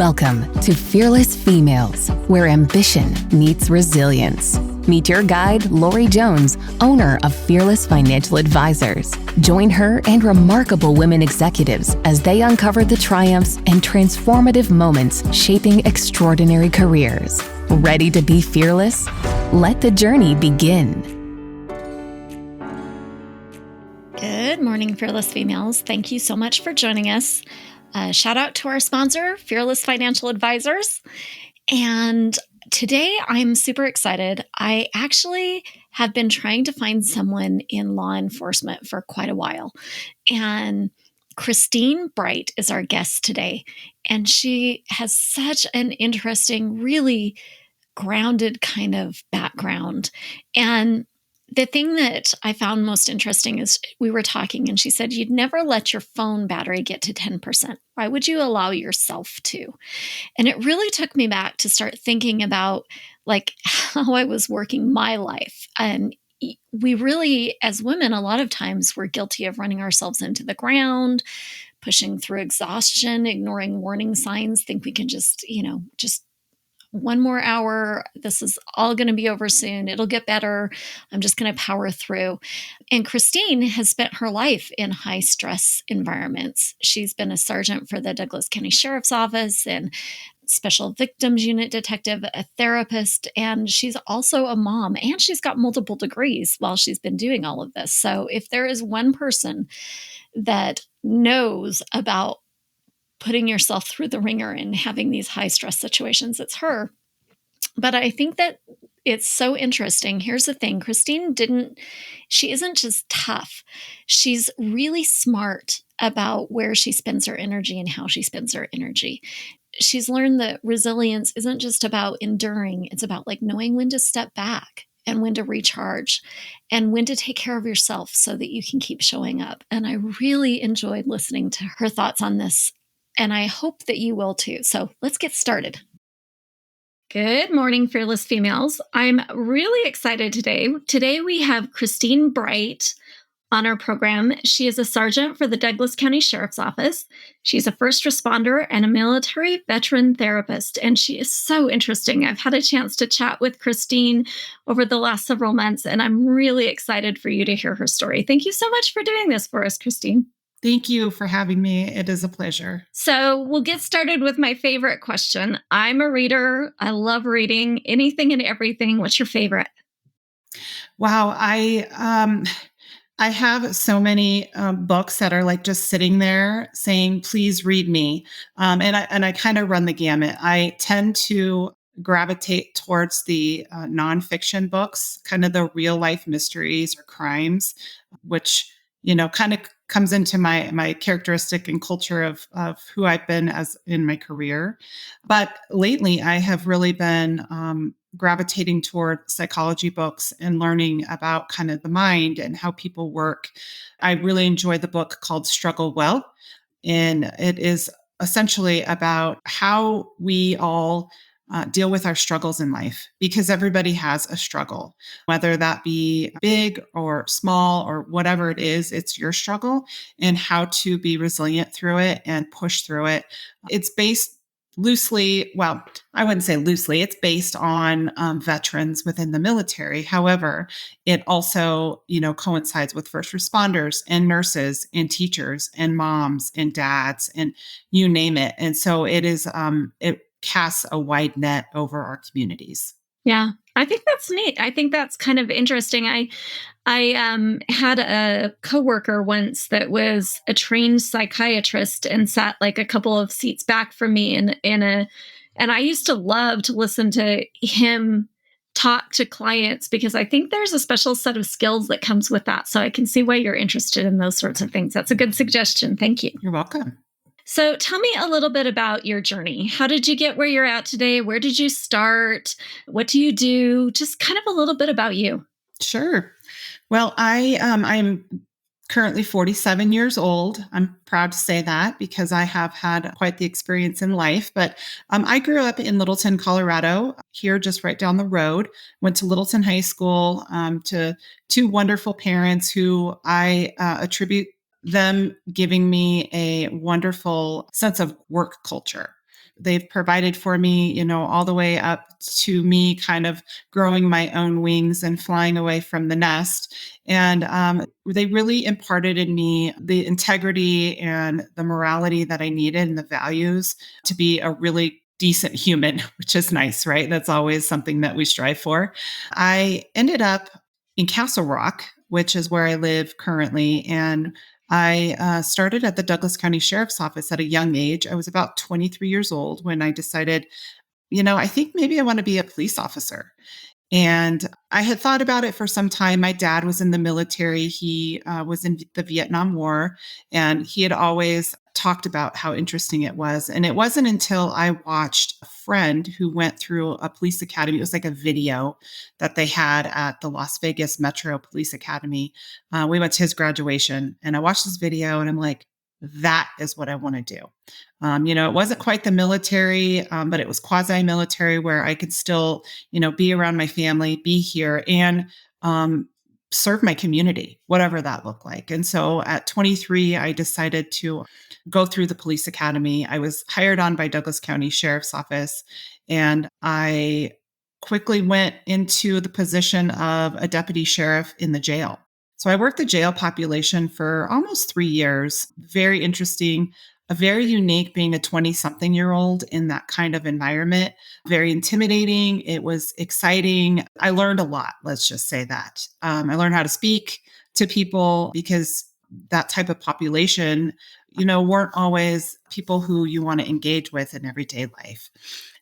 Welcome to Fearless Females, where ambition meets resilience. Meet your guide, Lori Jones, owner of Fearless Financial Advisors. Join her and remarkable women executives as they uncover the triumphs and transformative moments shaping extraordinary careers. Ready to be fearless? Let the journey begin. Good morning, Fearless Females. Thank you so much for joining us. Shout out to our sponsor, Fearless Financial Advisors. And today I'm super excited. I actually have been trying to find someone in law enforcement for quite a while. And Christine Brite is our guest today. And she has such an interesting, really grounded kind of background. And the thing that I found most interesting is we were talking and she said, you'd never let your phone battery get to 10%. Why would you allow yourself to? And it really took me back to start thinking about like how I was working my life. And we really, as women, a lot of times we're guilty of running ourselves into the ground, pushing through exhaustion, ignoring warning signs, think we can just one more hour. This is all going to be over soon. It'll get better. I'm just going to power through. And Christine has spent her life in high stress environments. She's been a sergeant for the Douglas County Sheriff's Office and Special Victims Unit detective, a therapist, and she's also a mom, and she's got multiple degrees while she's been doing all of this. So if there is one person that knows about putting yourself through the ringer and having these high stress situations, it's her. But I think that it's so interesting. Here's the thing. Christine she isn't just tough. She's really smart about where she spends her energy and how she spends her energy. She's learned that resilience isn't just about enduring. It's about like knowing when to step back and when to recharge and when to take care of yourself so that you can keep showing up. And I really enjoyed listening to her thoughts on this. And I hope that you will too. So let's get started. Good morning, Fearless Females. I'm really excited today. Today we have Christine Brite on our program. She is a sergeant for the Douglas County Sheriff's Office. She's a first responder and a military veteran therapist, and she is so interesting. I've had a chance to chat with Christine over the last several months, and I'm really excited for you to hear her story. Thank you so much for doing this for us, Christine. Thank you for having me. It is a pleasure. So we'll get started with my favorite question. I'm a reader. I love reading anything and everything. What's your favorite? Wow. I have so many books that are like just sitting there saying, please read me. And I kind of run the gamut. I tend to gravitate towards the nonfiction books, kind of the real life mysteries or crimes, which, kind of comes into my characteristic and culture of who I've been as in my career. But lately I have really been gravitating toward psychology books and learning about kind of the mind and how people work. I really enjoyed the book called Struggle Well. And it is essentially about how we all deal with our struggles in life, because everybody has a struggle, whether that be big or small or whatever it is, it's your struggle, and how to be resilient through it and push through it. It's based loosely, well, I wouldn't say loosely, it's based on veterans within the military. However, it also, coincides with first responders and nurses and teachers and moms and dads and you name it. And so it is, it casts a wide net over our communities. Yeah, I think that's neat. I think that's kind of interesting. I had a coworker once that was a trained psychiatrist and sat like a couple of seats back from me and I used to love to listen to him talk to clients because I think there's a special set of skills that comes with that. So I can see why you're interested in those sorts of things. That's a good suggestion. Thank you. You're welcome. So tell me a little bit about your journey. How did you get where you're at today? Where did you start? What do you do? Just kind of a little bit about you. Sure. Well, I'm currently 47 years old. I'm proud to say that because I have had quite the experience in life. But I grew up in Littleton, Colorado, here just right down the road. Went to Littleton High School to two wonderful parents who I attribute them giving me a wonderful sense of work culture. they've provided for me, all the way up to me kind of growing my own wings and flying away from the nest. And they really imparted in me the integrity and the morality that I needed and the values to be a really decent human, which is nice, right? That's always something that we strive for. I ended up in Castle Rock, which is where I live currently. And I started at the Douglas County Sheriff's Office at a young age. I was about 23 years old when I decided, I think maybe I want to be a police officer. And I had thought about it for some time. My dad was in the military. He was in the Vietnam War, and he had always talked about how interesting it was. And it wasn't until I watched a friend who went through a police academy. It was like a video that they had at the Las Vegas Metro Police Academy. We went to his graduation, and I watched this video, and I'm like, that is what I want to do. It wasn't quite the military, but it was quasi-military where I could still, be around my family, be here, and serve my community, whatever that looked like. And so at 23, I decided to go through the police academy. I was hired on by Douglas County Sheriff's Office, and I quickly went into the position of a deputy sheriff in the jail. So I worked the jail population for almost 3 years. Very interesting, very unique being a 20-something-year-old in that kind of environment. Very intimidating. It was exciting. I learned a lot, let's just say that. I learned how to speak to people because that type of population, weren't always people who you want to engage with in everyday life.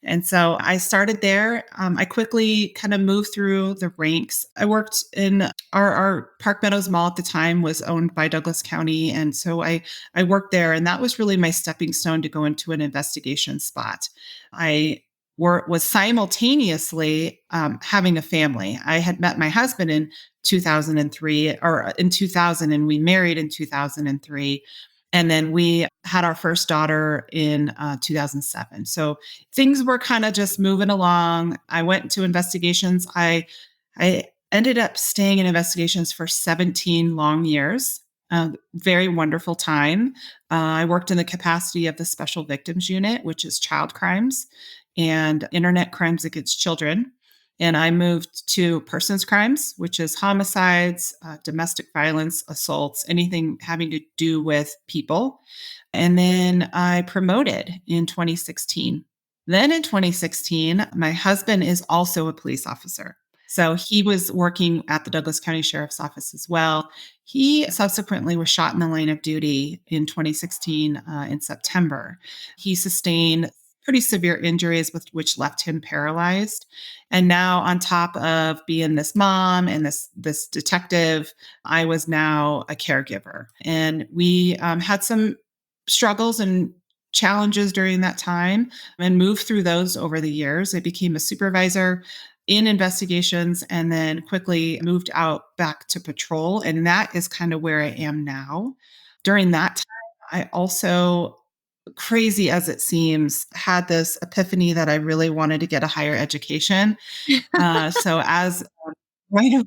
And so I started there. I quickly kind of moved through the ranks. I worked in our Park Meadows Mall at the time was owned by Douglas County. And so I worked there, and that was really my stepping stone to go into an investigation spot. I was simultaneously having a family. I had met my husband in 2003 or in 2000, and we married in 2003. And then we had our first daughter in 2007. So things were kind of just moving along. I went into investigations. I ended up staying in investigations for 17 long years. Very wonderful time. I worked in the capacity of the Special Victims Unit, which is child crimes and internet crimes against children. And I moved to persons crimes, which is homicides, domestic violence, assaults, anything having to do with people. And then I promoted in 2016. Then in 2016, my husband is also a police officer. So he was working at the Douglas County Sheriff's Office as well. He subsequently was shot in the line of duty in 2016 in September. He sustained pretty severe injuries, which left him paralyzed. And now, on top of being this mom and this detective, I was now a caregiver. And we had some struggles and challenges during that time and moved through those over the years. I became a supervisor in investigations and then quickly moved out back to patrol. And that is kind of where I am now. During that time, I also, crazy as it seems, had this epiphany that I really wanted to get a higher education. So as right,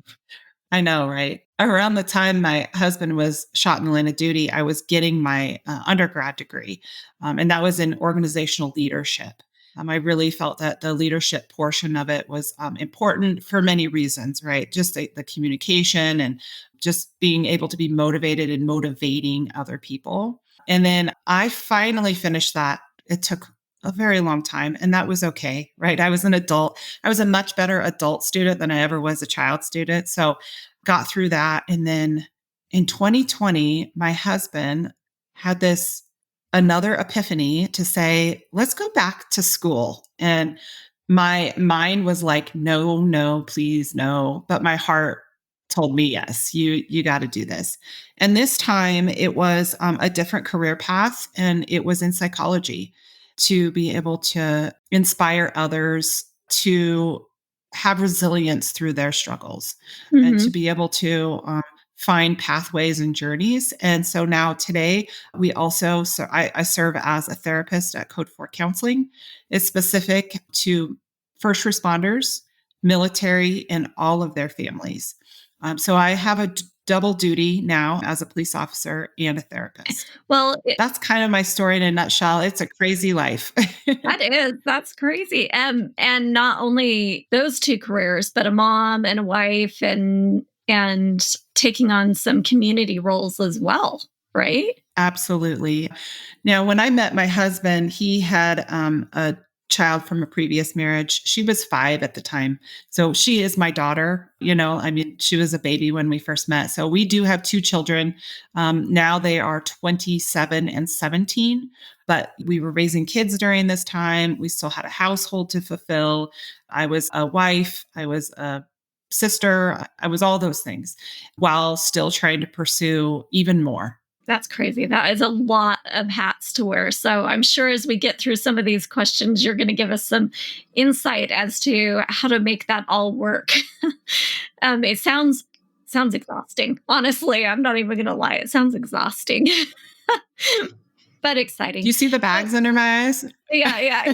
I know, right? Around the time my husband was shot in the line of duty, I was getting my undergrad degree, and that was in organizational leadership. I really felt that the leadership portion of it was important for many reasons, right? Just the communication and just being able to be motivated and motivating other people. And then I finally finished that. It took a very long time, and that was okay, right? I was an adult. I was a much better adult student than I ever was a child student. So got through that. And then in 2020, my husband had another epiphany to say, let's go back to school. And my mind was like, no, no, please, no. But my heart told me, yes, you got to do this. And this time it was a different career path, and it was in psychology to be able to inspire others to have resilience through their struggles and to be able to find pathways and journeys. And so now today we also, so I serve as a therapist at Code 4 Counseling. It's specific to first responders, military, and all of their families. So I have double duty now as a police officer and a therapist. Well, That's kind of my story in a nutshell. It's a crazy life. that's crazy. And not only those two careers, but a mom and a wife and taking on some community roles as well, right? Absolutely. Now, when I met my husband, he had a child from a previous marriage. She was 5 at the time. So she is my daughter. I mean, she was a baby when we first met. So we do have 2 children. Now they are 27 and 17, but we were raising kids during this time. We still had a household to fulfill. I was a wife. I was a sister. I was all those things while still trying to pursue even more. That's crazy. That is a lot of hats to wear. So I'm sure as we get through some of these questions, you're going to give us some insight as to how to make that all work. It sounds exhausting. Honestly, I'm not even going to lie. It sounds exhausting, but exciting. You see the bags under my eyes? Yeah.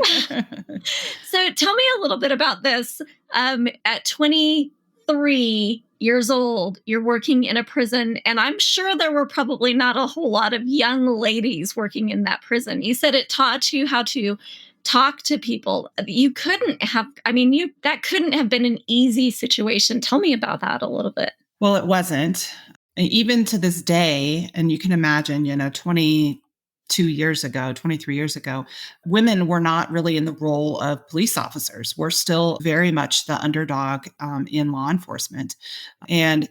So tell me a little bit about this. At 23 years old, you're working in a prison, and I'm sure there were probably not a whole lot of young ladies working in that prison. You said it taught you how to talk to people. You couldn't have, I mean, that couldn't have been an easy situation. Tell me about that a little bit. Well, it wasn't. Even to this day, and you can imagine, 22 years ago, 23 years ago, women were not really in the role of police officers. We're still very much the underdog in law enforcement. And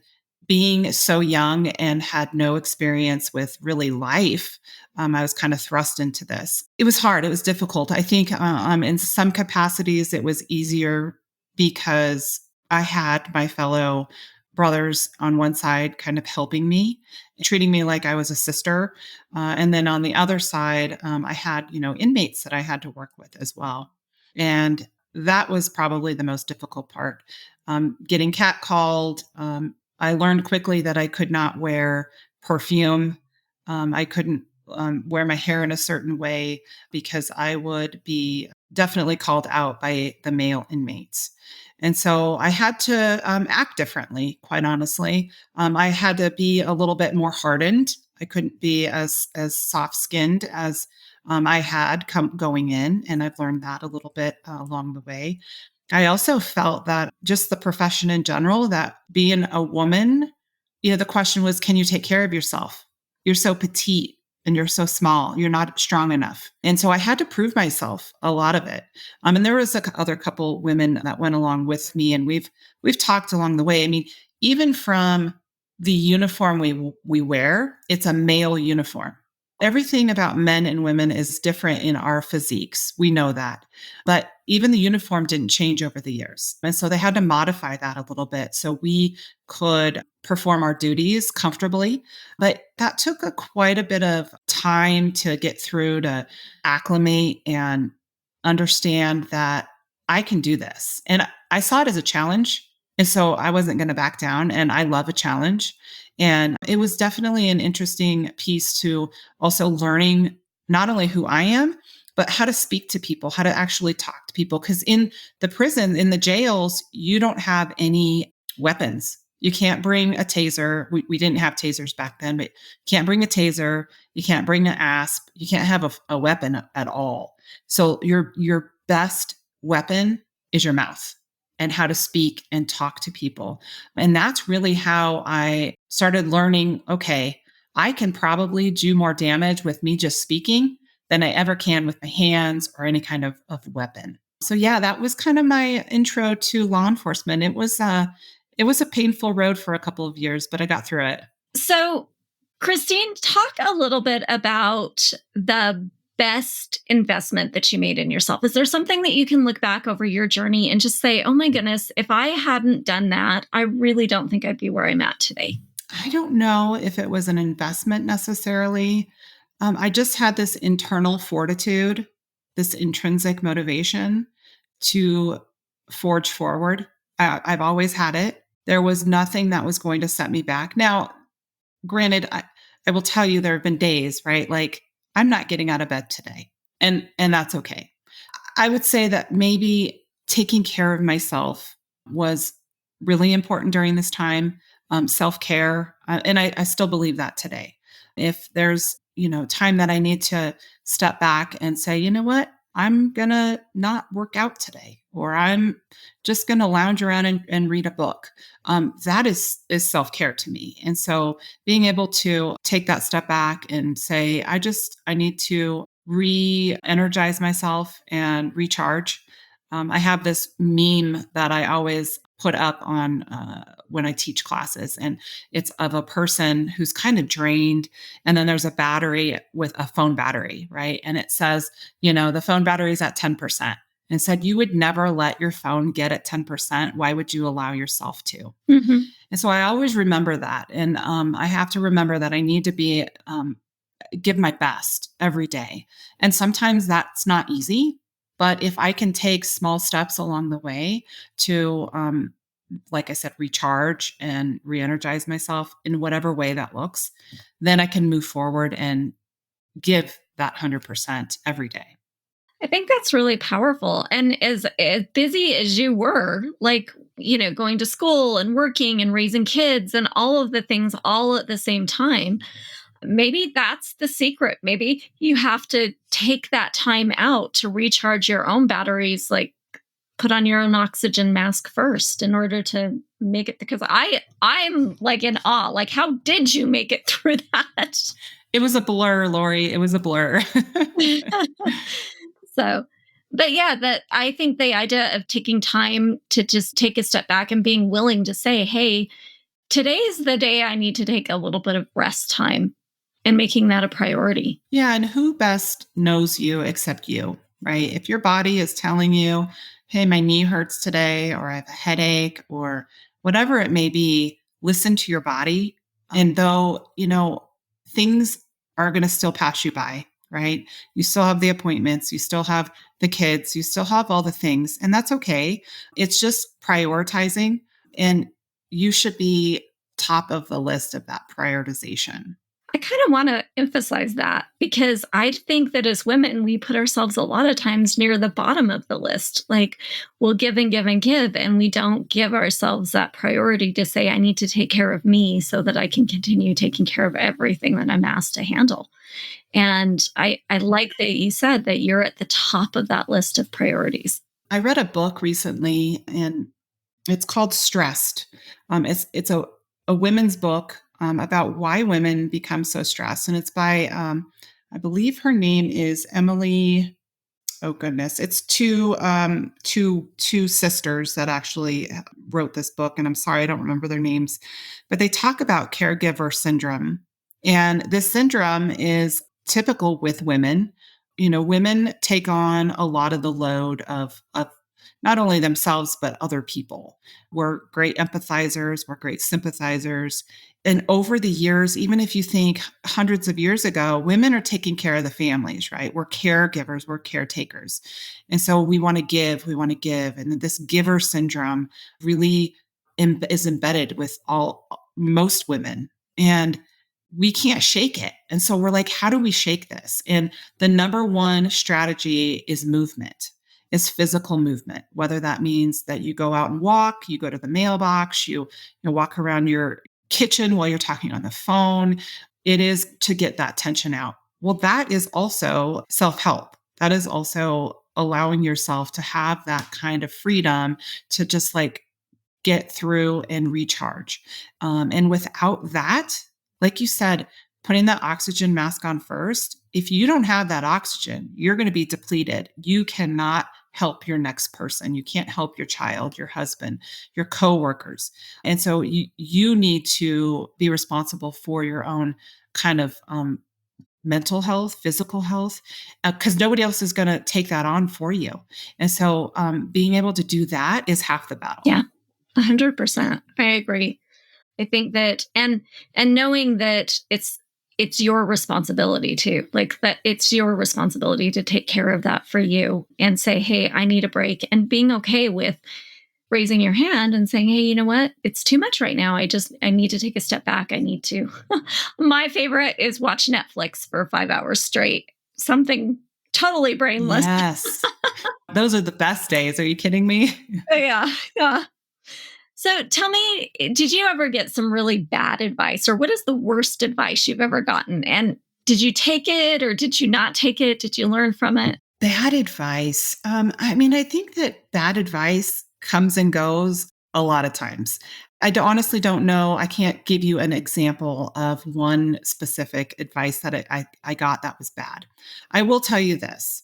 being so young and had no experience with really life, I was kind of thrust into this. It was hard. It was difficult. I think in some capacities, it was easier because I had my fellow brothers on one side kind of helping me, treating me like I was a sister. And then on the other side, I had, inmates that I had to work with as well. And that was probably the most difficult part. Getting catcalled. I learned quickly that I could not wear perfume. I couldn't wear my hair in a certain way because I would be definitely called out by the male inmates. And so I had to act differently, quite honestly. I had to be a little bit more hardened. I couldn't be as soft skinned as I had going in, and I've learned that a little bit along the way. I also felt that just the profession in general, that being a woman, the question was, can you take care of yourself? You're so petite and you're so small. You're not strong enough. And so I had to prove myself, a lot of it. And there was other couple women that went along with me, and we've talked along the way. I mean, even from the uniform we wear, it's a male uniform. Everything about men and women is different in our physiques. We know that. But even the uniform didn't change over the years. And so they had to modify that a little bit so we could perform our duties comfortably. But that took quite a bit of time to get through, to acclimate and understand that I can do this. And I saw it as a challenge. And so I wasn't going to back down. And I love a challenge. And it was definitely an interesting piece to also learning not only who I am, but how to speak to people, how to actually talk to people. Because in the prison, in the jails, you don't have any weapons. You can't bring a taser. We didn't have tasers back then, but you can't bring a taser. You can't bring an asp. You can't have a weapon at all. So your best weapon is your mouth and how to speak and talk to people. And that's really how I started learning, okay, I can probably do more damage with me just speaking than I ever can with my hands or any kind of weapon. So yeah, that was kind of my intro to law enforcement. It was a painful road for a couple of years, but I got through it. So, Christine, talk a little bit about the best investment that you made in yourself. Is there something that you can look back over your journey and just say, oh my goodness, if I hadn't done that, I really don't think I'd be where I'm at today? I don't know if it was an investment necessarily. I just had this internal fortitude, this intrinsic motivation to forge forward. I've always had it. There was nothing that was going to set me back. Now, granted, I will tell you there have been days, right? Like I'm not getting out of bed today, and that's okay. I would say that maybe taking care of myself was really important during this time. self-care. And I still believe that today. If there's, time that I need to step back and say, you know what, I'm going to not work out today, or I'm just going to lounge around and read a book. That is self-care to me. And so being able to take that step back and say, I need to re-energize myself and recharge. I have this meme that I always put up on when I teach classes, and it's of a person who's kind of drained, and then there's a battery with a phone battery, right? And it says, the phone battery is at 10%. And said, you would never let your phone get at 10%. Why would you allow yourself to? Mm-hmm. And so I always remember that. And I have to remember that I need to give my best every day. And sometimes that's not easy. But if I can take small steps along the way to, like I said, recharge and re-energize myself in whatever way that looks, then I can move forward and give that 100% every day. I think that's really powerful. And as busy as you were, going to school and working and raising kids and all of the things all at the same time, maybe that's the secret. Maybe you have to take that time out to recharge your own batteries, like put on your own oxygen mask first in order to make it, because I'm like in awe. Like, how did you make it through that? It was a blur, Lori. It was a blur. So, but yeah, that I think the idea of taking time to just take a step back and being willing to say, hey, today's the day I need to take a little bit of rest time, and making that a priority. Yeah. And who best knows you except you, right? If your body is telling you, hey, my knee hurts today, or I have a headache, or whatever it may be, listen to your body. And though, things are going to still pass you by, right? You still have the appointments, you still have the kids, you still have all the things, and that's okay. It's just prioritizing, and you should be top of the list of that prioritization. I kind of want to emphasize that, because I think that as women, we put ourselves a lot of times near the bottom of the list. Like, we'll give and give and give, and we don't give ourselves that priority to say, I need to take care of me so that I can continue taking care of everything that I'm asked to handle. And I like that you said that you're at the top of that list of priorities. I read a book recently, and it's called Stressed. It's a women's book about why women become so stressed. And it's by, I believe her name is Emily. Oh goodness. It's two sisters that actually wrote this book. And I'm sorry, I don't remember their names, but they talk about caregiver syndrome. And this syndrome is typical with women. Women take on a lot of the load of not only themselves, but other people. We're great empathizers, we're great sympathizers. And over the years, even if you think hundreds of years ago, women are taking care of the families, right? We're caregivers, we're caretakers. And so we want to give. And this giver syndrome really is embedded with most women. And we can't shake it. And so we're like, how do we shake this? And the number one strategy is movement. Is physical movement, whether that means that you go out and walk, you go to the mailbox, you walk around your kitchen while you're talking on the phone. It is to get that tension out. Well, that is also self-help. That is also allowing yourself to have that kind of freedom to just like get through and recharge. And without that, like you said, putting that oxygen mask on first, if you don't have that oxygen, you're going to be depleted. You cannot help your next person. You can't help your child, your husband, your coworkers. And so you need to be responsible for your own kind of mental health, physical health, because nobody else is going to take that on for you. And so being able to do that is half the battle. Yeah, 100%. I agree. I think that, and knowing that it's your responsibility too, like that it's your responsibility to take care of that for you and say, hey, I need a break, and being okay with raising your hand and saying, hey, you know what? It's too much right now. I need to take a step back. I need to. My favorite is watch Netflix for 5 hours straight. Something totally brainless. Yes. Those are the best days. Are you kidding me? Yeah. Yeah. So tell me, did you ever get some really bad advice, or what is the worst advice you've ever gotten? And did you take it or did you not take it? Did you learn from it? Bad advice. I mean, I think that bad advice comes and goes a lot of times. Honestly don't know. I can't give you an example of one specific advice that I got that was bad. I will tell you this.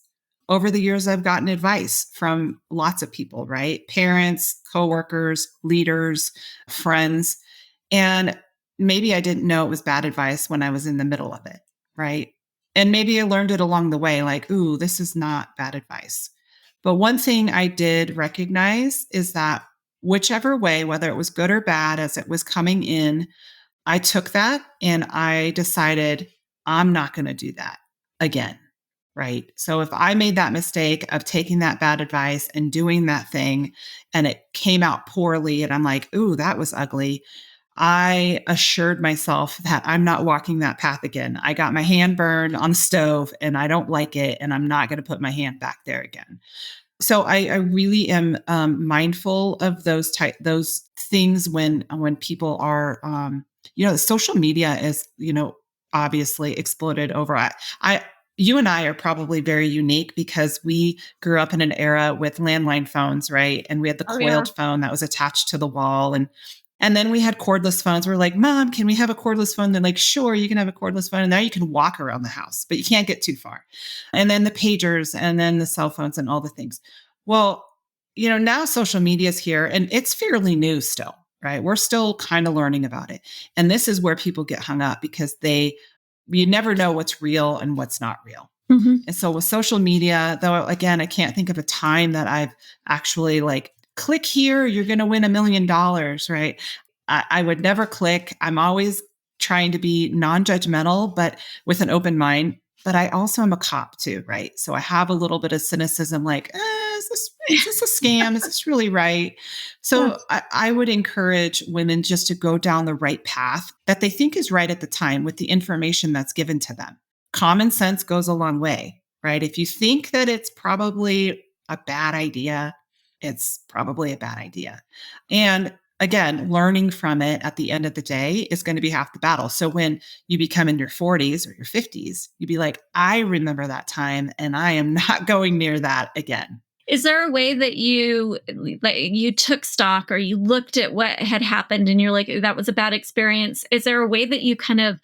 Over the years, I've gotten advice from lots of people, right? Parents, coworkers, leaders, friends. And maybe I didn't know it was bad advice when I was in the middle of it, right? And maybe I learned it along the way, like, ooh, this is not bad advice. But one thing I did recognize is that whichever way, whether it was good or bad, as it was coming in, I took that and I decided I'm not going to do that again. Right. So if I made that mistake of taking that bad advice and doing that thing and it came out poorly and I'm like, ooh, that was ugly, I assured myself that I'm not walking that path again. I got my hand burned on the stove and I don't like it. And I'm not going to put my hand back there again. So I really am mindful of those things when people are social media is obviously exploded over. I You and I are probably very unique because we grew up in an era with landline phones, right? And we had the Oh, yeah. coiled phone that was attached to the wall, and then we had cordless phones. We're like, Mom, can we have a cordless phone? They're like, sure, you can have a cordless phone. And now you can walk around the house, but you can't get too far. And then the pagers and then the cell phones and all the things. Well, now social media is here and it's fairly new still, right? We're still kind of learning about it. And this is where people get hung up because you never know what's real and what's not real. Mm-hmm. And so with social media, though, again, I can't think of a time that I've actually like, click here, you're going to win $1 million, right? I would never click. I'm always trying to be non-judgmental, but with an open mind. But I also am a cop too, right? So I have a little bit of cynicism, like, is this a scam? Is this really right? So I would encourage women just to go down the right path that they think is right at the time with the information that's given to them. Common sense goes a long way, right? If you think that it's probably a bad idea, it's probably a bad idea. And again, learning from it at the end of the day is going to be half the battle. So when you become in your 40s or your 50s, you'd be like, I remember that time and I am not going near that again. Is there a way that you took stock or you looked at what had happened and you're like, that was a bad experience? Is there a way that you kind of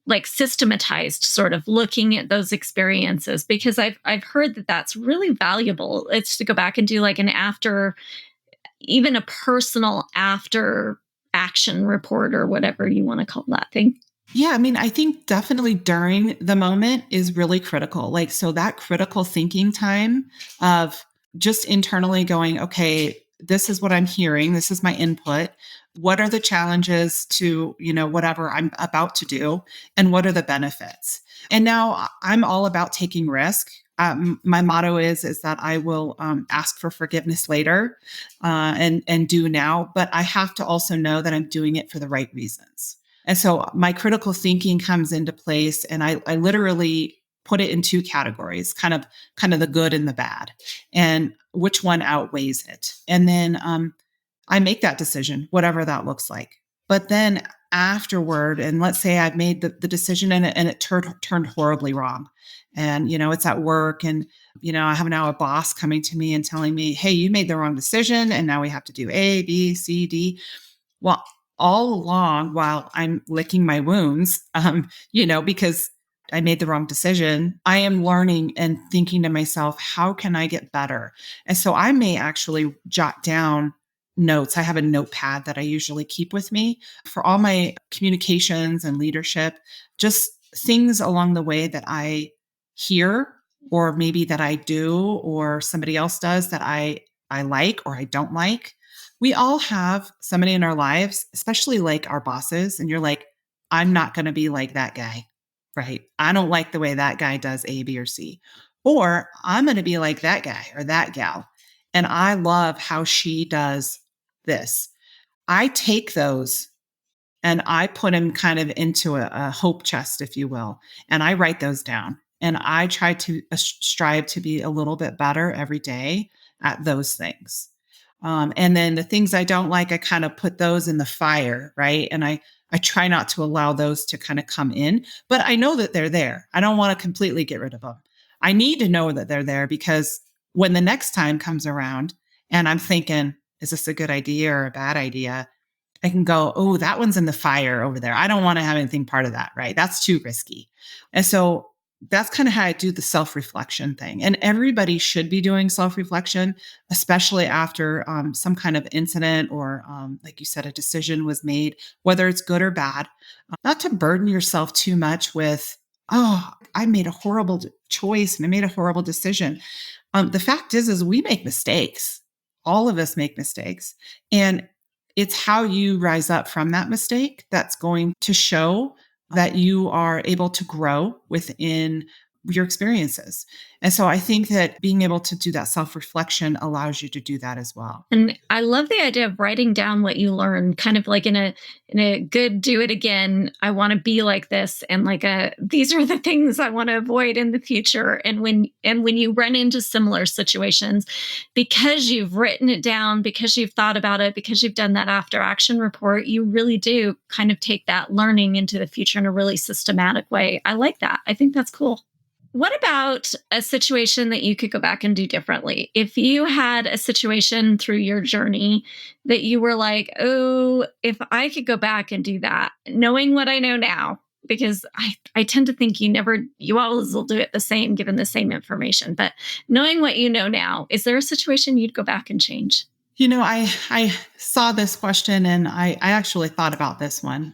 like systematized sort of looking at those experiences? Because I've heard that that's really valuable. It's to go back and do like an after, even a personal after action report or whatever you want to call that thing. Yeah, I mean, I think definitely during the moment is really critical. Like, so that critical thinking time of just internally going, okay, this is what I'm hearing. This is my input. What are the challenges to, whatever I'm about to do? And what are the benefits? And now I'm all about taking risk. My motto is that I will ask for forgiveness later and do now, but I have to also know that I'm doing it for the right reasons. And so my critical thinking comes into place, and I literally put it in two categories, kind of the good and the bad, and which one outweighs it. And then I make that decision, whatever that looks like. But then afterward, and let's say I've made the decision and it turned horribly wrong. And, it's at work and, I have now a boss coming to me and telling me, hey, you made the wrong decision. And now we have to do A, B, C, D. Well, all along while I'm licking my wounds, because I made the wrong decision, I am learning and thinking to myself, how can I get better? And so I may actually jot down notes. I have a notepad that I usually keep with me for all my communications and leadership, just things along the way that I hear, or maybe that I do, or somebody else does that I like or I don't like. We all have somebody in our lives, especially like our bosses, and you're like, I'm not going to be like that guy, right? I don't like the way that guy does A, B, or C. Or I'm going to be like that guy or that gal. And I love how she does this. I take those and I put them kind of into a hope chest, if you will. And I write those down. And I try to strive to be a little bit better every day at those things. And then the things I don't like, I kind of put those in the fire, right? And I try not to allow those to kind of come in, but I know that they're there. I don't want to completely get rid of them. I need to know that they're there because when the next time comes around and I'm thinking, is this a good idea or a bad idea? I can go, oh, that one's in the fire over there. I don't want to have anything part of that, right? That's too risky. And so that's kind of how I do the self-reflection thing. And everybody should be doing self-reflection, especially after some kind of incident or, like you said, a decision was made, whether it's good or bad. Not to burden yourself too much with, oh, I made a horrible choice and I made a horrible decision. The fact is we make mistakes. All of us make mistakes. And it's how you rise up from that mistake that's going to show that you are able to grow within your experiences. And so I think that being able to do that self-reflection allows you to do that as well. And I love the idea of writing down what you learned, kind of like in a good do it again. I want to be like this, and like these are the things I want to avoid in the future. And when you run into similar situations, because you've written it down, because you've thought about it, because you've done that after action report, you really do kind of take that learning into the future in a really systematic way. I like that. I think that's cool. What about a situation that you could go back and do differently? If you had a situation through your journey that you were like, oh, if I could go back and do that, knowing what I know now, because I tend to think you always will do it the same, given the same information. But knowing what you know now, is there a situation you'd go back and change? I saw this question and I actually thought about this one.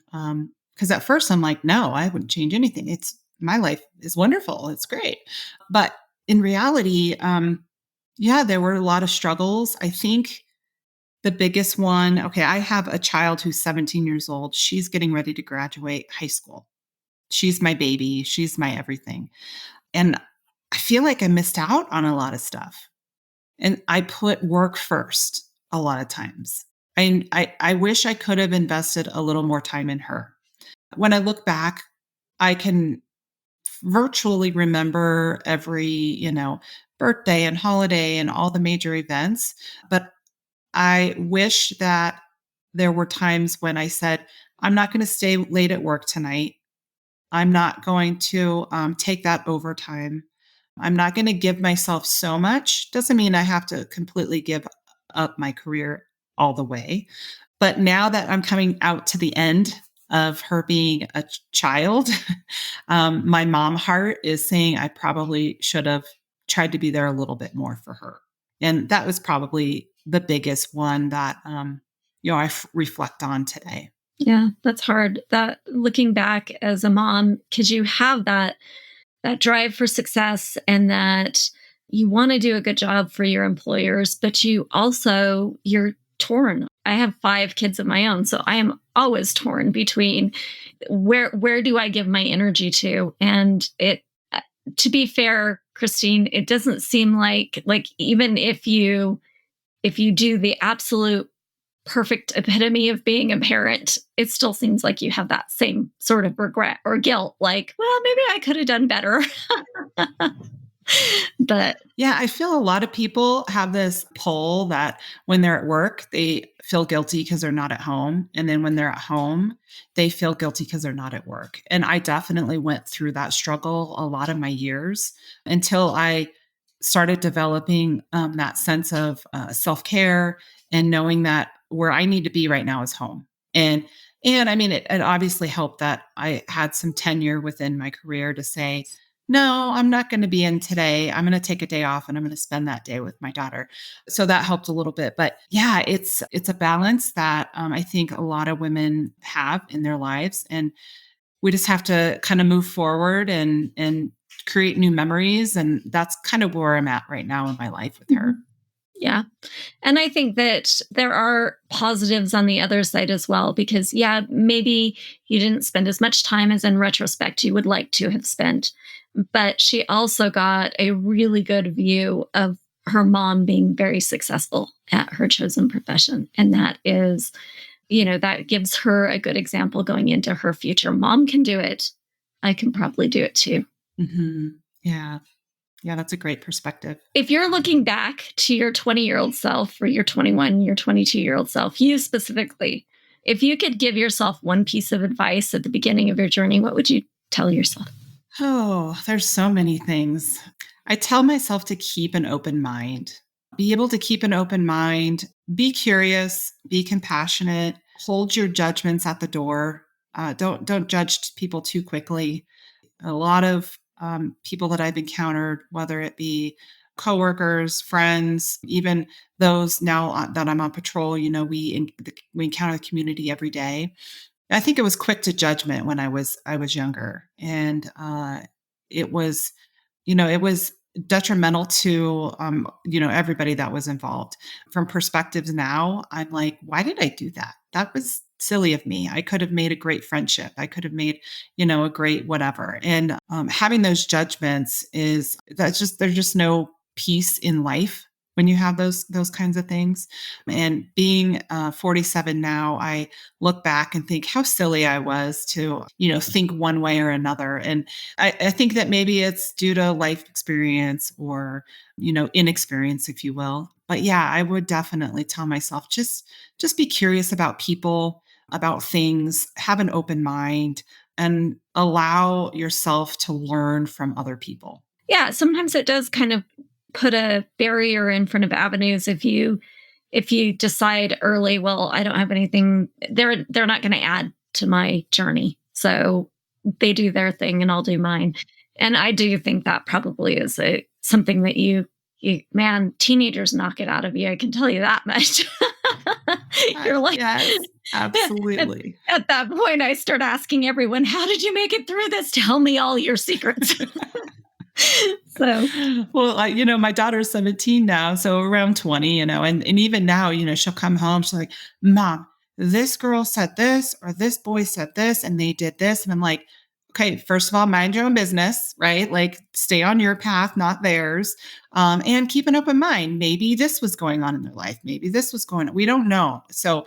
Because at first I'm like, no, I wouldn't change anything. My life is wonderful. It's great. But in reality, there were a lot of struggles. I think the biggest one, okay, I have a child who's 17 years old. She's getting ready to graduate high school. She's my baby. She's my everything. And I feel like I missed out on a lot of stuff. And I put work first a lot of times. I wish I could have invested a little more time in her. When I look back, I can virtually remember every, birthday and holiday and all the major events. But I wish that there were times when I said, I'm not going to stay late at work tonight. I'm not going to take that overtime. I'm not going to give myself so much. Doesn't mean I have to completely give up my career all the way. But now that I'm coming out to the end of her being a child, my mom heart is saying I probably should have tried to be there a little bit more for her. And that was probably the biggest one that, reflect on today. Yeah, that's hard. That looking back as a mom, because you have that drive for success and that you want to do a good job for your employers, but you're torn. I have 5 kids of my own, so I am always torn between where do I give my energy to? And to be fair, Christine, it doesn't seem like even if you do the absolute perfect epitome of being a parent, it still seems like you have that same sort of regret or guilt, like, well, maybe I could have done better. But yeah, I feel a lot of people have this pull that when they're at work, they feel guilty because they're not at home. And then when they're at home, they feel guilty because they're not at work. And I definitely went through that struggle a lot of my years until I started developing that sense of self-care and knowing that where I need to be right now is home. And I mean, it obviously helped that I had some tenure within my career to say, no, I'm not going to be in today. I'm going to take a day off and I'm going to spend that day with my daughter. So that helped a little bit. But yeah, it's a balance that I think a lot of women have in their lives. And we just have to kind of move forward and create new memories. And that's kind of where I'm at right now in my life with her. Yeah. And I think that there are positives on the other side as well, because maybe you didn't spend as much time as in retrospect you would like to have spent. But she also got a really good view of her mom being very successful at her chosen profession. And that is, that gives her a good example going into her future. Mom can do it. I can probably do it too. Mm-hmm. Yeah. Yeah, that's a great perspective. If you're looking back to your 20-year-old self or your 21, your 22-year-old self, you specifically, if you could give yourself one piece of advice at the beginning of your journey, what would you tell yourself? Oh, there's so many things. I tell myself to keep an open mind, be able to keep an open mind, be curious, be compassionate, hold your judgments at the door. Don't judge people too quickly. A lot of people that I've encountered, whether it be coworkers, friends, even those now that I'm on patrol, we encounter the community every day. I think it was quick to judgment when I was younger, and it was it was detrimental to everybody that was involved. From perspectives now, I'm like, why did I do that? That was silly of me. I could have made a great friendship. I could have made a great whatever. And having those judgments is that's just there's just no peace in life when you have those kinds of things. And being 47 now, I look back and think how silly I was to think one way or another. And I think that maybe it's due to life experience or inexperience, if you will. But yeah, I would definitely tell myself just be curious about people, about things, have an open mind, and allow yourself to learn from other people. Yeah, sometimes it does kind of put a barrier in front of avenues if you decide early, well, I don't have anything, they're not going to add to my journey. So they do their thing and I'll do mine. And I do think that probably is something that man, teenagers knock it out of you. I can tell you that much. You're like, Yes, absolutely. at that point, I start asking everyone, how did you make it through this? Tell me all your secrets. So, well, my daughter's 17 now, so around 20, and even now, she'll come home. She's like, Mom, this girl said this, or this boy said this, and they did this. And I'm like, okay, first of all, mind your own business, right? Like stay on your path, not theirs. And keep an open mind. Maybe this was going on in their life. Maybe this was going on. We don't know. So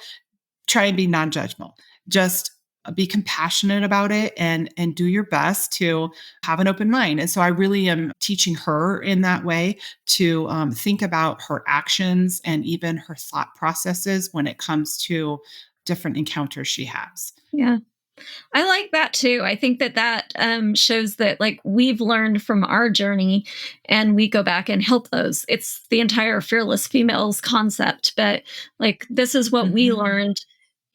try and be non-judgmental. Just be compassionate about it and do your best to have an open mind. And so I really am teaching her in that way to think about her actions and even her thought processes when it comes to different encounters she has. yeah. I like that too. I think that shows that like we've learned from our journey and we go back and help those. It's the entire fearless females concept, but like this is what we learned.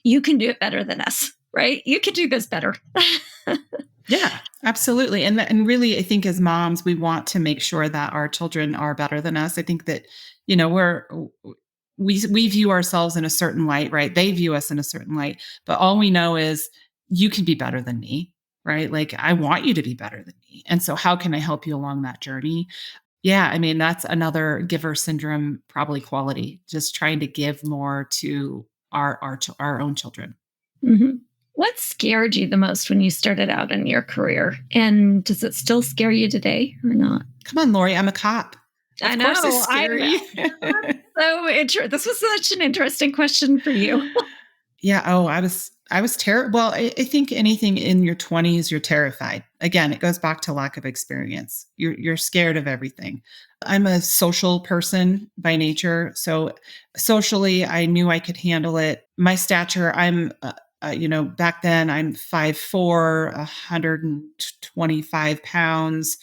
You can do it better than us, right? You can do this better. Yeah, absolutely. And really, I think as moms, we want to make sure that our children are better than us. I think that, we view ourselves in a certain light, right? They view us in a certain light, but all we know is you can be better than me, right? Like I want you to be better than me. And so how can I help you along that journey? Yeah, I mean, that's another giver syndrome probably quality, just trying to give more to our own children. hmm What scared you the most when you started out in your career? And does it still scare you today or not? Come on, Lori, I'm a cop. I Of know. course it's scary. This was such an interesting question for you. Yeah. Oh, I was terrible. Well, I think anything in your 20s, you're terrified. Again, it goes back to lack of experience. You're scared of everything. I'm a social person by nature. So socially, I knew I could handle it. My stature, back then I'm 5'4", 125 pounds.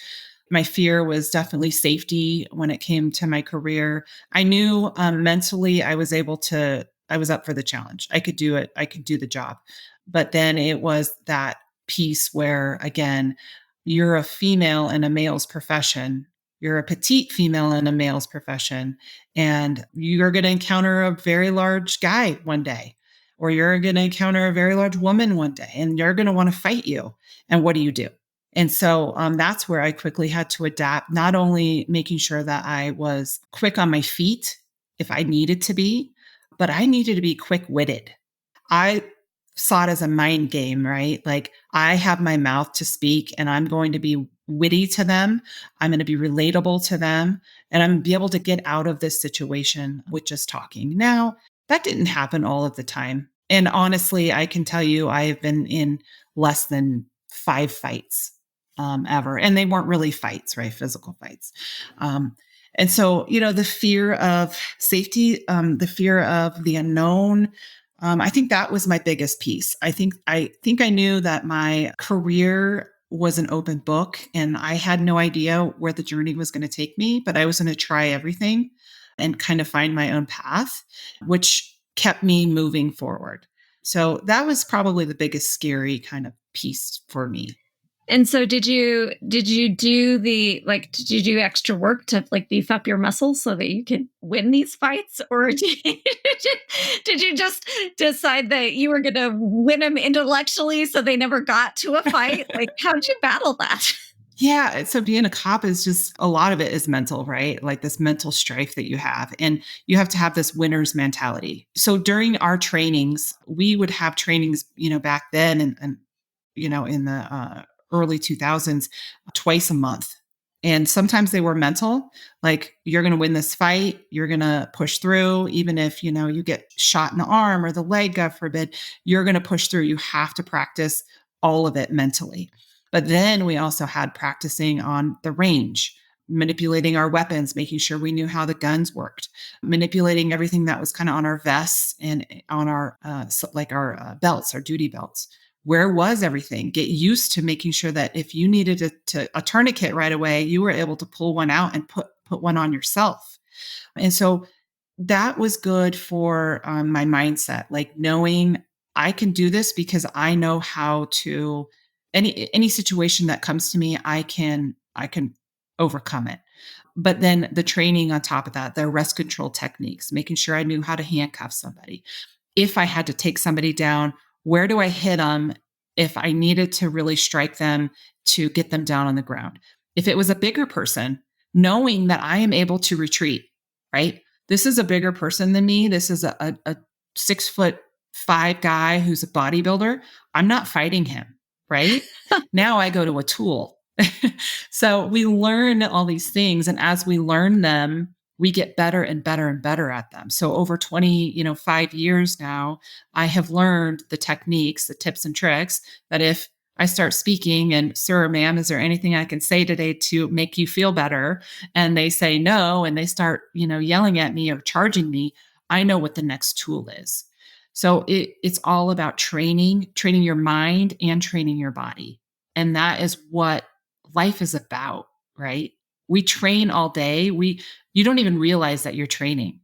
My fear was definitely safety when it came to my career. I knew mentally I was up for the challenge. I could do it. I could do the job. But then it was that piece where, again, you're a female in a male's profession. You're a petite female in a male's profession, and you're going to encounter a very large guy one day, or you're going to encounter a very large woman one day, and you're going to want to fight you. And what do you do? And so that's where I quickly had to adapt, not only making sure that I was quick on my feet if I needed to be, but I needed to be quick-witted. I saw it as a mind game, right? Like I have my mouth to speak and I'm going to be witty to them. I'm going to be relatable to them and I'm going to be able to get out of this situation with just talking. Now, that didn't happen all of the time. And honestly, I can tell you I've been in less than 5 fights ever. And they weren't really fights, right? Physical fights. And so, the fear of safety, the fear of the unknown, I think that was my biggest piece. I think I knew that my career was an open book and I had no idea where the journey was going to take me, but I was going to try everything and kind of find my own path, which kept me moving forward. So that was probably the biggest scary kind of piece for me. And so did you do extra work to like beef up your muscles so that you could win these fights? Or did you just decide that you were going to win them intellectually so they never got to a fight? Like, how did you battle that? Yeah. So being a cop is just a lot of it is mental, right? Like this mental strife that you have. And you have to have this winner's mentality. So during our trainings, we would have trainings, back then and in the early 2000s, twice a month. And sometimes they were mental, like you're going to win this fight, you're going to push through, even if, you get shot in the arm or the leg, God forbid, you're going to push through. You have to practice all of it mentally. But then we also had practicing on the range, manipulating our weapons, making sure we knew how the guns worked, manipulating everything that was kind of on our vests and on our belts, our duty belts. Where was everything? Get used to making sure that if you needed a tourniquet right away, you were able to pull one out and put one on yourself. And so that was good for my mindset, like knowing I can do this because I know how to any situation that comes to me, I can overcome it. But then the training on top of that, the arrest control techniques, making sure I knew how to handcuff somebody. If I had to take somebody down, where do I hit them if I needed to really strike them to get them down on the ground? If it was a bigger person, knowing that I am able to retreat, right? This is a bigger person than me. This is a 6'5" guy who's a bodybuilder. I'm not fighting him, right? Now I go to a tool. So we learn all these things. And as we learn them, we get better and better and better at them. So over 5 years now, I have learned the techniques, the tips and tricks that if I start speaking and, sir or ma'am, is there anything I can say today to make you feel better? And they say no, and they start, yelling at me or charging me, I know what the next tool is. So it's all about training your mind and training your body. And that is what life is about, right? We train all day. You don't even realize that you're training.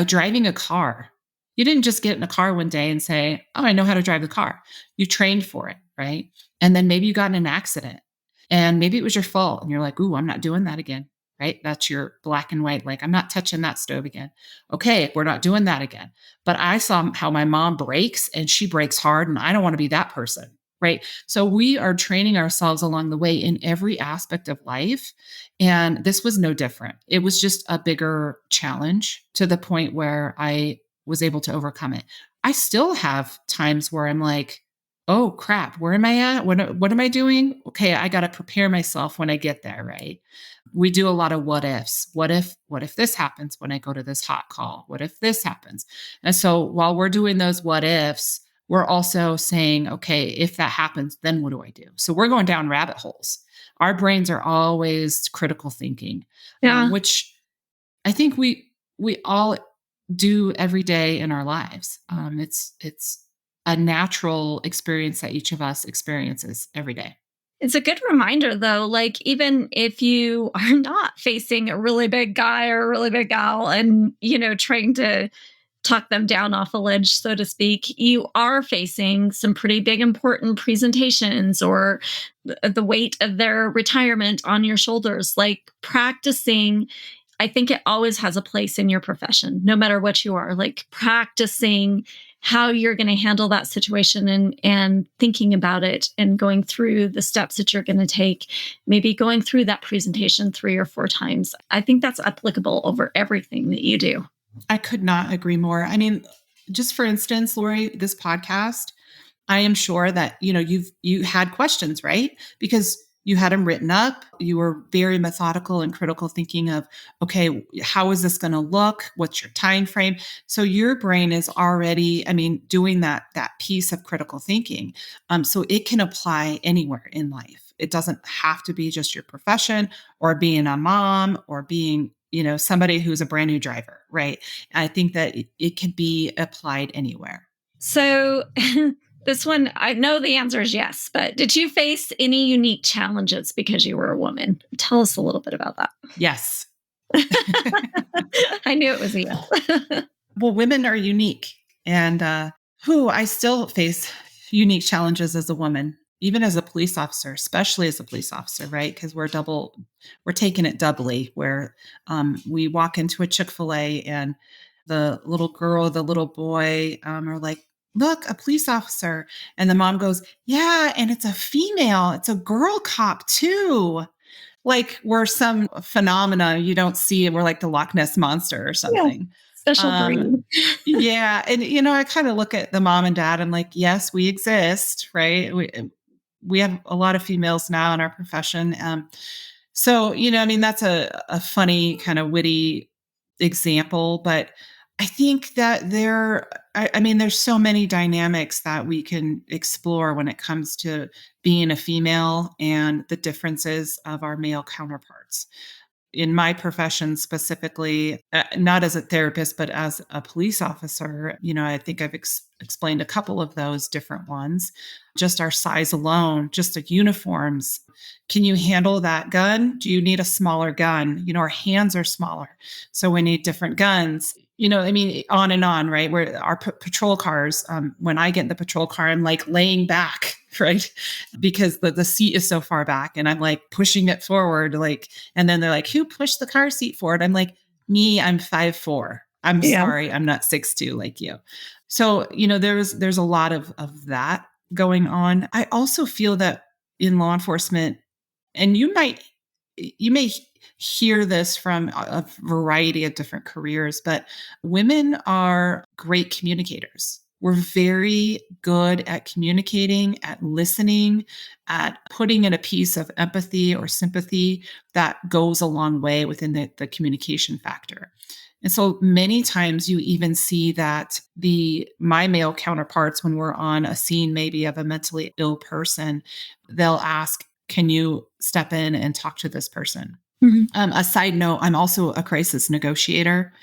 Driving a car. You didn't just get in a car one day and say, oh, I know how to drive the car. You trained for it, right? And then maybe you got in an accident and maybe it was your fault. And you're like, ooh, I'm not doing that again, right? That's your black and white. Like, I'm not touching that stove again. Okay, we're not doing that again. But I saw how my mom brakes and she brakes hard and I don't want to be that person. Right. So we are training ourselves along the way in every aspect of life. And this was no different. It was just a bigger challenge to the point where I was able to overcome it. I still have times where I'm like, oh, crap, where am I at? What am I doing? Okay, I got to prepare myself when I get there. Right. We do a lot of what ifs. What if this happens when I go to this hot call? What if this happens? And so while we're doing those what ifs, we're also saying, okay, if that happens, then what do I do? So we're going down rabbit holes. Our brains are always critical thinking, which I think we all do every day in our lives. It's a natural experience that each of us experiences every day. It's a good reminder, though, like even if you are not facing a really big guy or a really big gal and, trying to talk them down off a ledge, so to speak, you are facing some pretty big, important presentations or the weight of their retirement on your shoulders. Like practicing, I think it always has a place in your profession, no matter what you are, like practicing how you're going to handle that situation and thinking about it and going through the steps that you're going to take, maybe going through that presentation 3 or 4 times. I think that's applicable over everything that you do. I could not agree more. I mean, just for instance, Lori, this podcast, I am sure that, you had questions, right? Because you had them written up. You were very methodical and critical thinking of, okay, how is this going to look? What's your time frame? So your brain is already, doing that piece of critical thinking. So it can apply anywhere in life. it doesn't have to be just your profession or being a mom or being, somebody who's a brand new driver, right? I think that it can be applied anywhere. So this one, I know the answer is yes, but did you face any unique challenges because you were a woman? Tell us a little bit about that. Yes. I knew it was a yes. Well, women are unique. And I still face unique challenges as a woman, even as a police officer, especially as a police officer, right? Because we're taking it doubly, where we walk into a Chick-fil-A and the little girl, the little boy are like, look, a police officer. And the mom goes, yeah, and it's a female. It's a girl cop too. Like we're some phenomena you don't see. We're like the Loch Ness monster or something. Yeah, special breed. Yeah. And, I kind of look at the mom and dad. I'm like, yes, we exist, right? We have a lot of females now in our profession. So, I mean, that's a funny kind of witty example, but I think that there's so many dynamics that we can explore when it comes to being a female and the differences of our male counterparts. In my profession specifically, not as a therapist, but as a police officer, I think I've explained a couple of those different ones. Just our size alone, just the uniforms. Can you handle that gun? Do you need a smaller gun? Our hands are smaller, so we need different guns. On and on, right? Where our patrol cars, when I get in the patrol car, I'm like laying back, right? Because the seat is so far back and I'm like pushing it forward, and then they're like, who pushed the car seat forward? I'm like, me, I'm 5'4". I'm sorry, I'm not 6'2" like you. So, there's a lot of that going on. I also feel that in law enforcement, and you may hear this from a variety of different careers, but women are great communicators. We're very good at communicating, at listening, at putting in a piece of empathy or sympathy that goes a long way within the communication factor. And so many times you even see that my male counterparts, when we're on a scene maybe of a mentally ill person, they'll ask, can you step in and talk to this person? Mm-hmm. A side note, I'm also a crisis negotiator,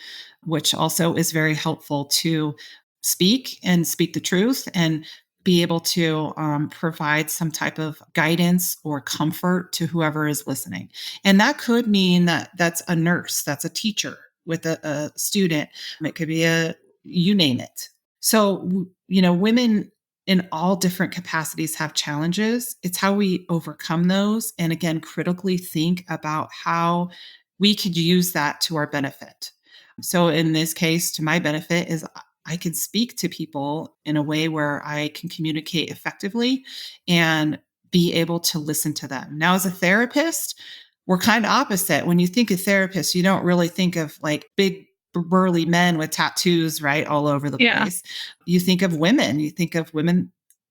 which also is very helpful to speak the truth and be able to provide some type of guidance or comfort to whoever is listening. And that could mean that that's a nurse, that's a teacher with a student. It could be you name it. So, women in all different capacities have challenges. It's how we overcome those. And again, critically think about how we could use that to our benefit. So in this case, to my benefit is I can speak to people in a way where I can communicate effectively and be able to listen to them. Now, as a therapist, we're kind of opposite. When you think of therapists, you don't really think of like big burly men with tattoos, right, all over the place. You think of women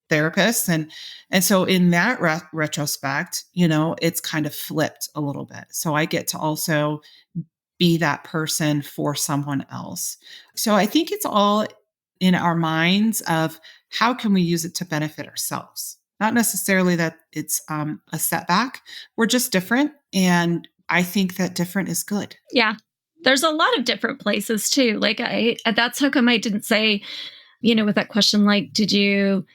therapists. And so in that retrospect, it's kind of flipped a little bit. So I get to also be that person for someone else. So I think it's all in our minds of how can we use it to benefit ourselves? Not necessarily that it's a setback. We're just different. And I think that different is good. Yeah. There's a lot of different places too. Like that's how come I didn't say, with that question, like, did you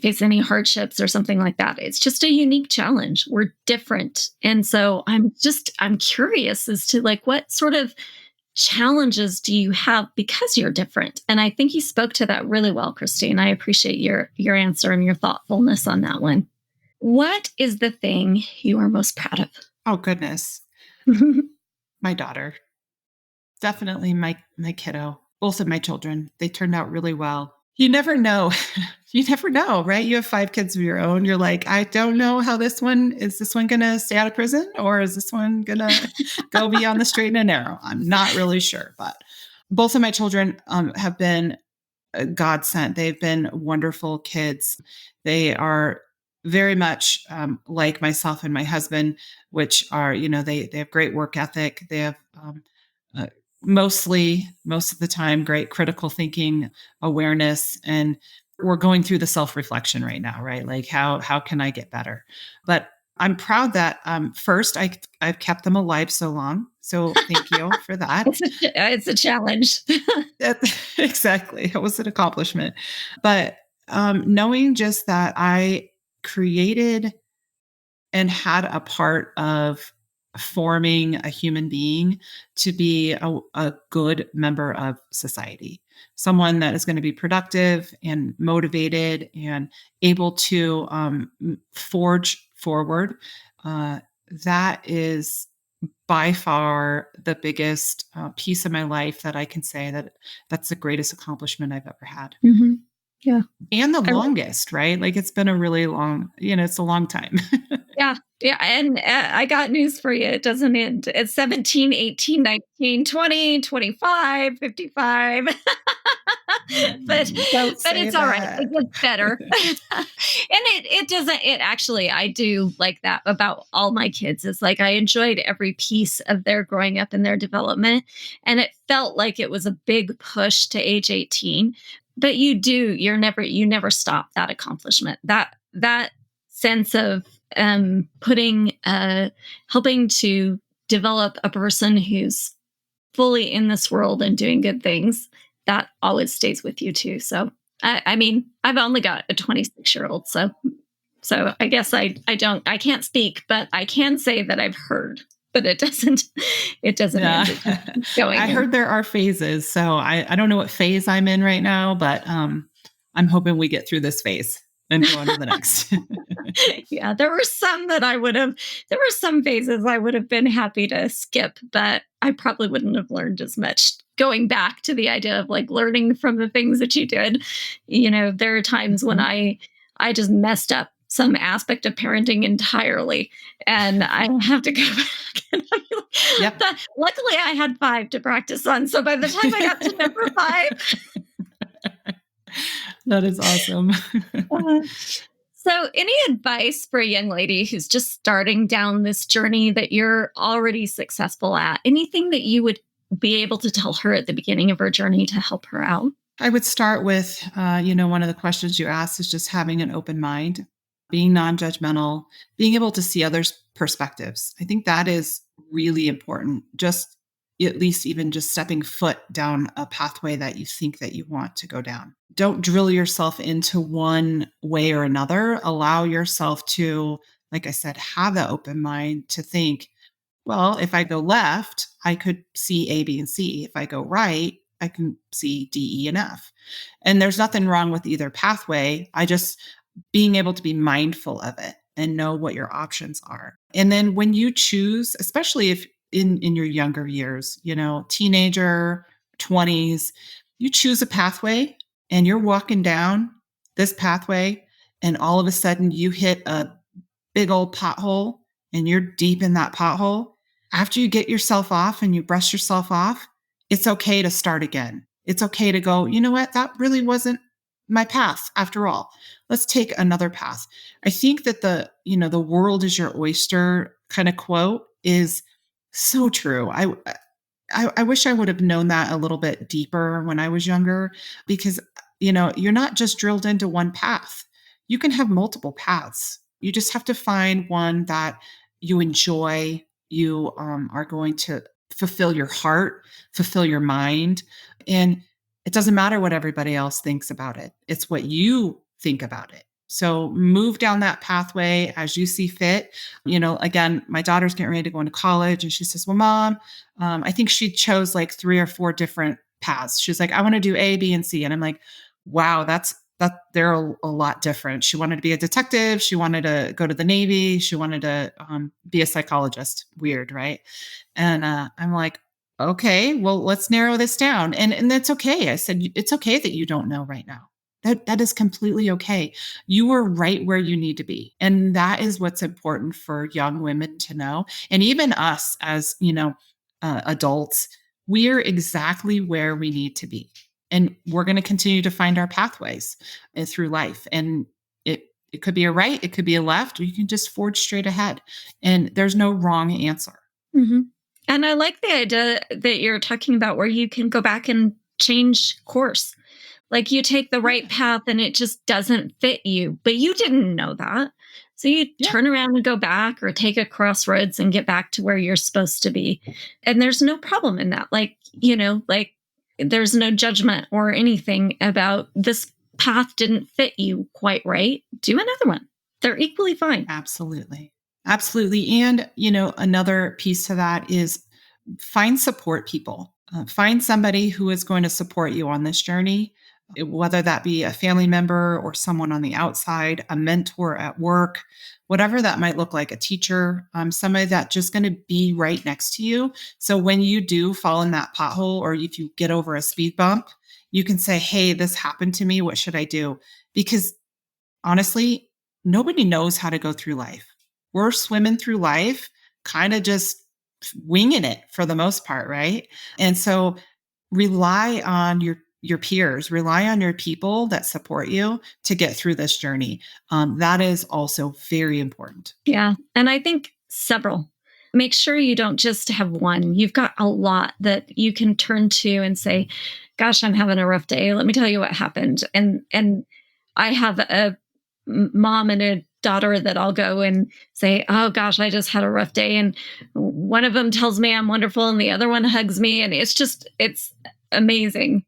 face any hardships or something like that? It's just a unique challenge. We're different. And so I'm curious as to like, what sort of challenges do you have because you're different? And I think you spoke to that really well, Christine. I appreciate your answer and your thoughtfulness on that one. What is the thing you are most proud of? Oh, goodness. My daughter. Definitely my kiddo. Both of my children. They turned out really well. You never know. You never know, right? You have 5 kids of your own. You're like, I don't know how is this one going to stay out of prison, or is this one going to go be on the straight and narrow? I'm not really sure, but both of my children have been God sent. They've been wonderful kids. They are very much like myself and my husband, which are, they have great work ethic. They have most of the time, great critical thinking, awareness, and we're going through the self-reflection right now, right? Like how can I get better? But I'm proud that first I've kept them alive so long. So thank you for that. It's a challenge. That exactly. It was an accomplishment. But knowing just that I created and had a part of forming a human being to be a good member of society, someone that is going to be productive and motivated and able to forge forward. Uh, that is by far the biggest piece of my life that I can say that that's the greatest accomplishment I've ever had. Mm-hmm. Yeah. And the longest, right? Like it's been a really long, it's a long time. Yeah. Yeah. And I got news for you. It doesn't end. It's 17, 18, 19, 20, 25, 55. but Don't but say it's all right. that. It gets better. And it doesn't, it actually, I do like that about all my kids. It's like I enjoyed every piece of their growing up and their development. And it felt like it was a big push to age 18. But you never stop that accomplishment. That sense of putting helping to develop a person who's fully in this world and doing good things, that always stays with you too. So I mean, I've only got a 26-year-old, so I guess I can't speak, but I can say that I've heard. But it doesn't Yeah. end. It just keeps going. I heard there are phases. So I don't know what phase I'm in right now, but I'm hoping we get through this phase and go on to the next. Yeah, there were some phases I would have been happy to skip, but I probably wouldn't have learned as much going back to the idea of like learning from the things that you did. There are times when I just messed up some aspect of parenting entirely, and I have to go back. And I'll be like, Yep. Luckily, I had 5 to practice on. So by the time I got to number 5, That is awesome. so, any advice for a young lady who's just starting down this journey that you're already successful at? Anything that you would be able to tell her at the beginning of her journey to help her out? I would start with, one of the questions you asked is just having an open mind, being non-judgmental, being able to see others' perspectives. I think that is really important. Just at least even just stepping foot down a pathway that you think that you want to go down. Don't drill yourself into one way or another. Allow yourself to, like I said, have that open mind to think, well, if I go left, I could see A, B, and C. If I go right, I can see D, E, and F. And there's nothing wrong with either pathway. I just being able to be mindful of it and know what your options are. And then when you choose, especially if in your younger years, teenager, 20s, you choose a pathway and you're walking down this pathway and all of a sudden you hit a big old pothole and you're deep in that pothole. After you get yourself off and you brush yourself off, it's okay to start again. It's okay to go, you know what? That really wasn't my path after all. Let's take another path. I think that the world is your oyster kind of quote is so true. I wish I would have known that a little bit deeper when I was younger because, you're not just drilled into one path. You can have multiple paths. You just have to find one that you enjoy, you are going to fulfill your heart, fulfill your mind. And it doesn't matter what everybody else thinks about it. It's what you think about it. So move down that pathway as you see fit. Again, my daughter's getting ready to go into college and she says, well, Mom, I think she chose like 3 or 4 different paths. She's like, I want to do A, B, and C. And I'm like, wow, that they're a lot different. She wanted to be a detective. She wanted to go to the Navy. She wanted to be a psychologist. Weird, right? And I'm like, okay, well, let's narrow this down. And that's okay. I said, it's okay that you don't know right now. That is completely okay. You are right where you need to be. And that is what's important for young women to know. And even us as, adults, we're exactly where we need to be. And we're going to continue to find our pathways through life. And it could be a right, it could be a left, or you can just forge straight ahead. And there's no wrong answer. Mm-hmm. And I like the idea that you're talking about where you can go back and change course. Like you take the right path and it just doesn't fit you, but you didn't know that. So you Yeah, turn around and go back or take a crossroads and get back to where you're supposed to be. And there's no problem in that. Like there's no judgment or anything about this path didn't fit you quite right. Do another one. They're equally fine. absolutely. Absolutely. And, another piece to that is find support people. Find somebody who is going to support you on this journey, whether that be a family member or someone on the outside, a mentor at work, whatever that might look like, a teacher, somebody that's just going to be right next to you. So when you do fall in that pothole or if you get over a speed bump, you can say, hey, this happened to me. What should I do? Because honestly, nobody knows how to go through life. We're swimming through life, kind of just winging it for the most part, right? And so rely on your peers, rely on your people that support you to get through this journey. That is also very important. Yeah. And I think several. Make sure you don't just have one. You've got a lot that you can turn to and say, gosh, I'm having a rough day. Let me tell you what happened. And I have a mom and a daughter that I'll go and say, oh gosh, I just had a rough day. And one of them tells me I'm wonderful and the other one hugs me. And it's amazing.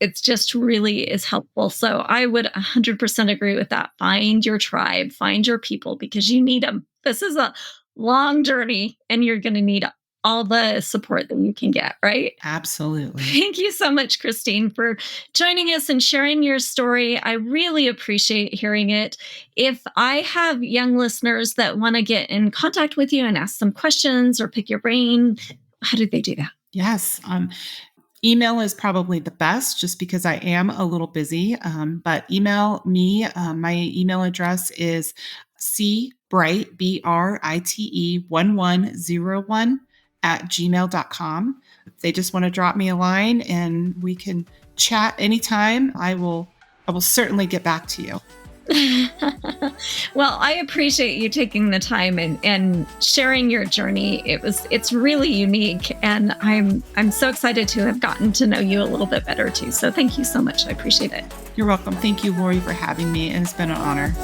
It's just really is helpful. So I would 100% agree with that. Find your tribe, find your people because you need them. This is a long journey and you're going to need all the support that you can get, right? Absolutely. Thank you so much, Christine, for joining us and sharing your story. I really appreciate hearing it. If I have young listeners that want to get in contact with you and ask some questions or pick your brain, how do they do that? Yes. Email is probably the best just because I am a little busy. But email me. My email address is cbrite, BRITE 1101 @gmail.com. If they just want to drop me a line and we can chat anytime, I will certainly get back to you. Well, I appreciate you taking the time and sharing your journey. It's really unique, and I'm so excited to have gotten to know you a little bit better too. So thank you so much. I appreciate it. You're welcome. Thank you, Lori, for having me, and it's been an honor.